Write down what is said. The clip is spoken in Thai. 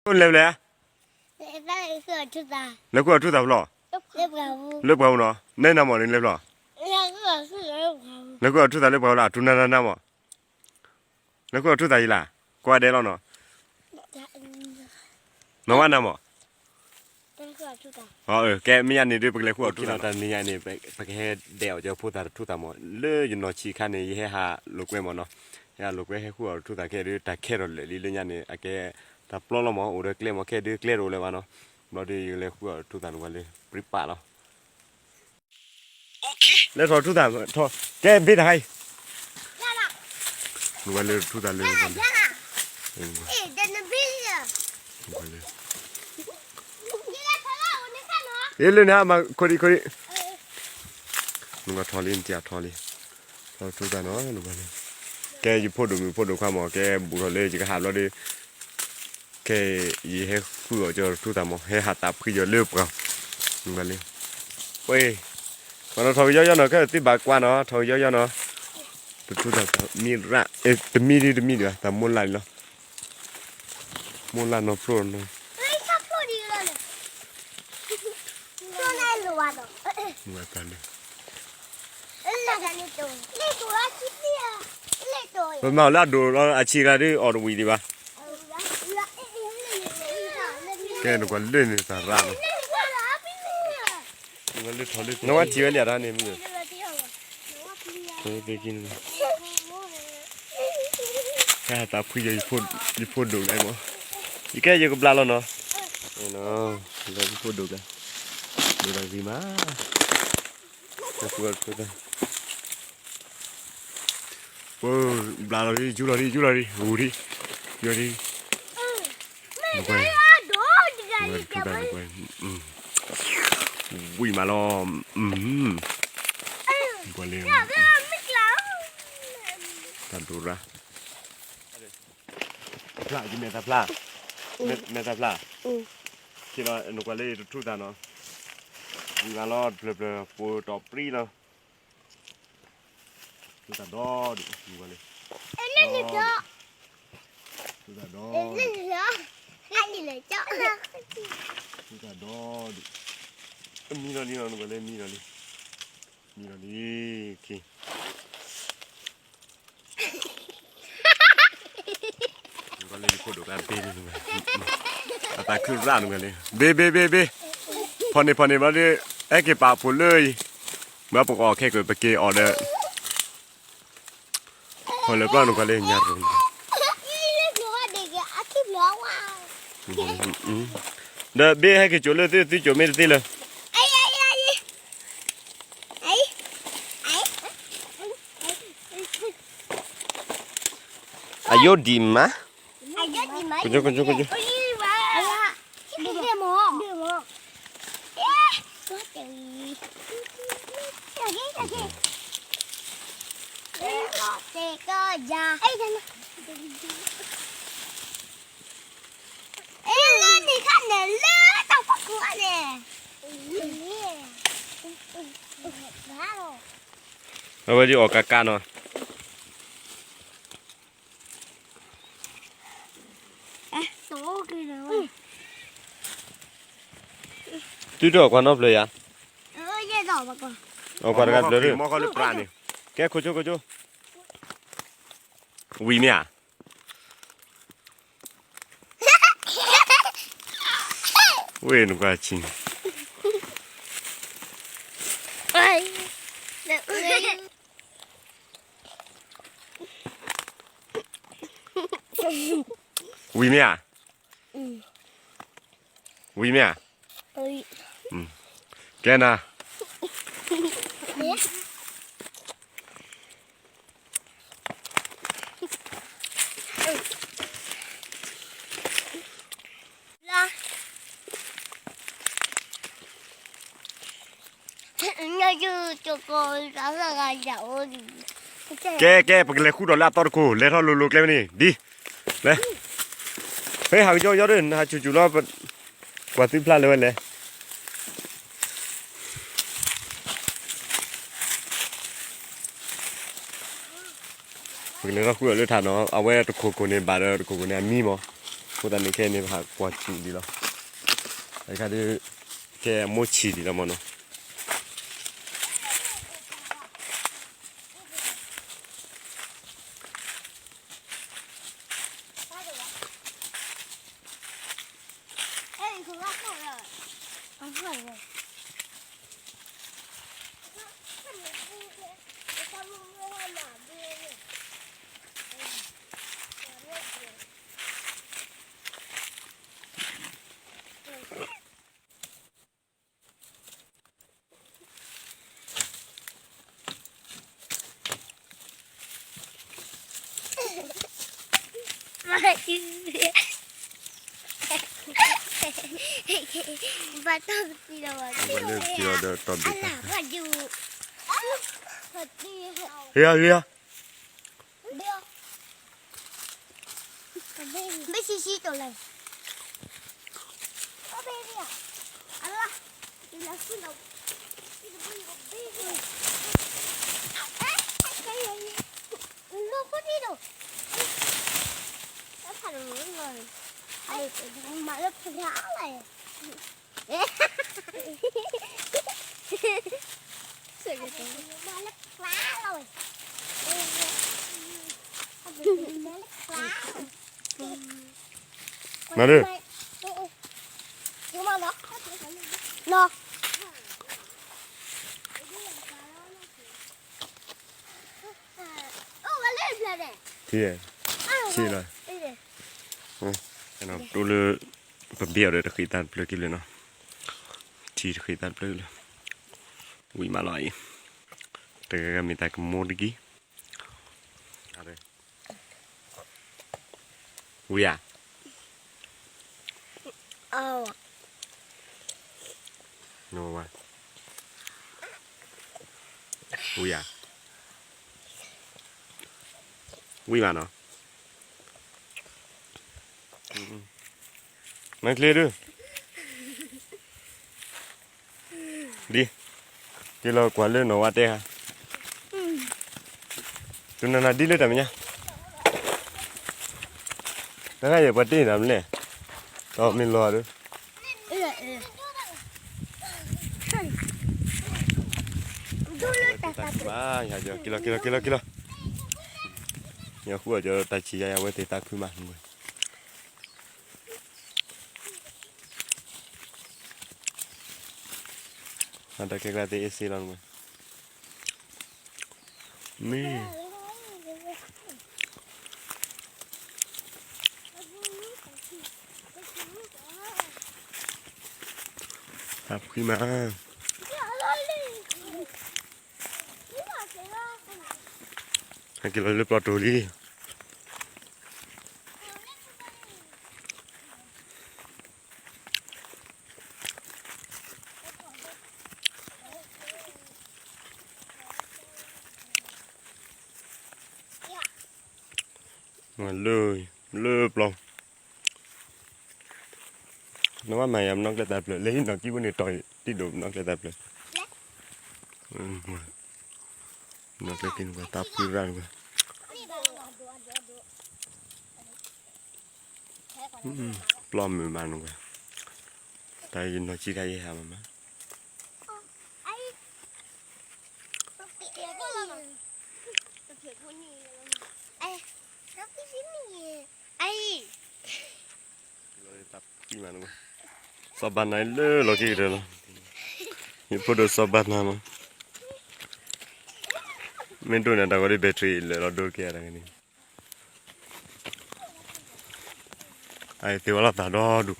เร็วเลยได้เสือชุดตาแล้วก็ทุกท่าหรอเล็บเขา เล็บเขาเนาะแน่นอนเลยเล็บหรอแล้วก็เสือเล็บเขาแล้วก็ทุกท่าเล็บเขาล่ะทุนนั่นมั้งแล้วก็ทุกท่าอีล่ะกว่าเดี๋ยวเราเนาะน้องว่าน้ำมั้งได้เสือชุดตาอ๋อแกมีอันนี้ด้วยเป็นเลยขั้วทุกท่าแต่มีอันนี้ไปแค่เดี๋ยวจะพูดแต่ทุกท่ามั้งเลื่อยอยู่นอชีคันนี้ให้หาลูกเว้มั้งเนาะอย่าลูกเว้ให้ขั้วทุกท่าแค่ด้วยแต่แค่เราเลยลีเรื่องนี้แกถ้าปล้อเรามั้งโอ้เด็กเลี้ยงมั้งแค่ด้วยเกลี้ยรู้เลยว่าเนาะเราดีเลยขั้วทุกท่าวันเลยปริปะเนาะแล้วทุกท่าแกบิดให้วันเลยทุกท่าเลยวันเลยเดินบินเลยวันเลยเฮ้ยเลยนะมาคนดีนุ่งก็ทอลินเจียทอลิเราทุกท่าเนาะนุ่งวันเลยแกอยู่พูดดูความหมอแกบุกเลยจีก็หาเราดิแกยี่ให้คู่เจอทุกท่าหมอให้หาตับคือเยอะเลือบกันนุ่งวันเลยเว้ยวันเราทอยย่อๆเนาะก็ติดบากกว่าเนาะทอยย่อๆเนาะทุกท่ามีระแต่มีดีว่ะแต่มูลไหลเนาะมูลไหลเนาะโปรเนาะเฮ้ยชอบพูดดีเลยตัวไหนรู้วะเนาะไม่ไปเลยตัวคิดเนี่ยตัวเป็นมาแล้วดูเราอาชีพอะไรออร์วีดีป่ะแกนึกว่าเล่นนี่แต่ร้านมันเล่นทอเล่นน้องว่าจีเวลีอะไรนี่มึงไปกินแค่ตาพุยยี่พูดดูได้มั้งยี่แกอยู่กับปลาแล้วเนาะเนาะเราพูดดูกันดูอะไรดีมั้งจะพูดกันโอ้ปลาเราดิจุลาดิหูดิยูดิลงไปวิ่งมาล้อมกว่าเลี้ยงตันดูระปลาจิเมตาปลาเมตาปลาที่เราหนูกว่าเลี้ยทุกท่านเนาะวิ่งมาล้อเปลือกปูตอบปรีเนาะทุกท่านดอดิหนูกว่าเลี้ยทุกท่านดอทุกท่านดอดิมีอะไรนี่หนูกว่าเลี้ยมีอะไรโอเคก็เลยพูดกันปีนึงแต่คือร้านนึงเลยเบพอนี่มาดิเอ็กซ์ปาพูดเลยเมื่อปกอแค่เกิดไปเกออเดอร์พอเลยก็นึกว่าเลยยัดเลยเด้อเบให้กี่จุดเลยที่จุดไม่ได้เลยอายุดีมั้ยคุณจูนี่ขันเดือดเลือดต้องพักหัวเนี่ยเอาไว้ที่ออกกากาเนาะtu được quan ốpเลยอ่ะเอาquanกันเลยมอเขาเลยปลานี่แกคุจูวิ่งเนี่ยเว้ยหนูก็จริงวิ่งเนี่ยแกนะแกไปเลยคู่ดอลลาร์ตอนคู่เลยท่อลุกเลยนี่ดีเลยเฮ้ยหางย่อๆด้วยนะจู่ๆแล้วกว่าที่พลาดเลยเลย Porque no juego lo tano, a ver tu coco ne bara tu coco ne mimo. ကိုတန်နေခဲနေပါကွာချူဒီလားအဲ့ခါဒီကဲမို့ချီဒီလားမနော် 哎，你可拉好了，好好了。Và tôi đi đâu mà Vẫn lên kia được toàn bị anh là và dù thật đi Hia hia mấy xí xí tổ này có bé đi à anh là đi là xin đâu đi đâu đi rồi cái gì nó có đi đâu nó thành rồi ai mà nó phun áo này Sợi cái này nó lấp lá rồi. Nào đi. Nhưng mà nó Thì Chi rồi Cái nào tôi lừa Bầm bèo để khi tàn plơ kia lên nó Chi khi tàn plơ lên Ui mà loại Từ cái mình ta cầm mô đi kì À đây Ui à No mà Ui à Ui mà nó Nói lên đi Đi Đi lo quả lên nó tê hả Tụi nó đi lên tầm nha Nó ngay giờ bắt đi làm nè Đó mình lo được Ba, nhà giờ kilo Nhà khu ở giờ tài chỉ ra với ta cứ mà người Ada kayak gade isi lang mo. Ni. Hap khi mà. Hai kilo le plato đi. Mà lơ lòng nó mà mày em nó cái tập lại lấy nó chỉ có này trời đi đủ nó cái tập lại nó cái tin vào tập cứ ra rồi lòng mình mang rồi tại vì nó chỉ đây hả mà Sobat này lơ lo kì rồi, những phụ đồ sobat nào mà, mình đun là đâu có đi battery lơ lo đồ kia là cái này, ai tiêu là ta đó đúng.